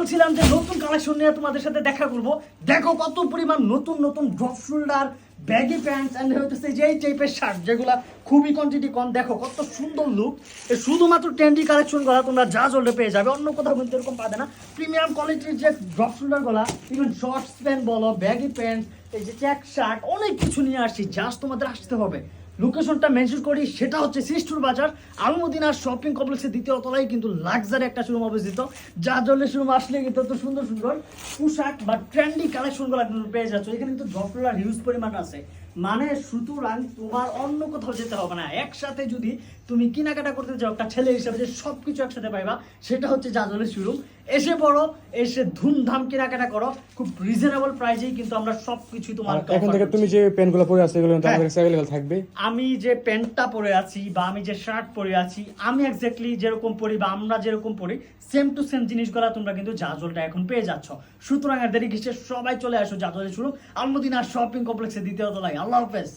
বলছিলাম যে নতুন কালেকশন নিয়ে তোমাদের সাথে দেখা করব। দেখো কত পরিমাণ নতুন নতুন drop shoulder, baggy pants and হচ্ছে যে এই টাইপের শার্ট যেগুলা খুবই কোয়ান্টিটি কম। দেখো কত সুন্দর লুক। শুধুমাত্র ট্রেন্ডি কালেকশন গুলা তোমরা যা জলদি পেয়ে যাবে, অন্য কোথাও কিন্তু এরকম পাবে না। প্রিমিয়াম কোয়ালিটির যে ড্রপ শোল্ডার গুলা, ইভেন শর্টস প্যান্ট বলো, ব্যাগি প্যান্টস, এই যে চেক শার্ট, অনেক কিছু নিয়ে আসছি। জাস্ট তোমাদের আসতে হবে। লোকেশনটা মেনশন করি, সেটা হচ্ছে সিস্টুর বাজার, আলমদিনার শপিং কমপ্লেক্সের দ্বিতীয় তলায় কিন্তু লাক্সারি একটা শোরুম অবস্থিত। যা জলে শোরুম আসলে কিন্তু এত সুন্দর সুন্দর পোশাক বা ট্রেন্ডি কালেকশনগুলো কিন্তু পেয়ে যাচ্ছ। এখানে কিন্তু ড্রপগুলোর হিউজ পরিমাণ আছে, মানে সুতরাং তোমার অন্য কোথাও যেতে হবে না। একসাথে যদি তুমি কেনাকাটা করতে যাও একটা ছেলে হিসাবে, যে সব কিছু একসাথে পাইবা, সেটা হচ্ছে জাজলের শোরুম। এসে পড়ো, এসে ধুমধাম কেনাকাটা করো, খুব রিজনেবল প্রাইসেই কিন্তু আমরা সবকিছু তোমার। এখন থেকে তুমি যে প্যান্টগুলো পরে আছো এগুলো তো আমাদের কাছে अवेलेबल থাকবে। আমি যে প্যান্টটা পরে আছি বা আমি যে শার্ট পরে আছি, আমি এক্স্যাক্টলি যেরকম পরি বা আমরা যেরকম পরি, সেম টু সেম জিনিসগুলো তোমরা কিন্তু জাজলটা এখন পেয়ে যাচ্ছ। সুতরাং আর দেরি কিসের, সবাই চলে আসো জাজলের শোরুম, আলমদিনা শপিং কমপ্লেক্সের দ্বিতীয় তলায়। আল্লাহ হাফেজ।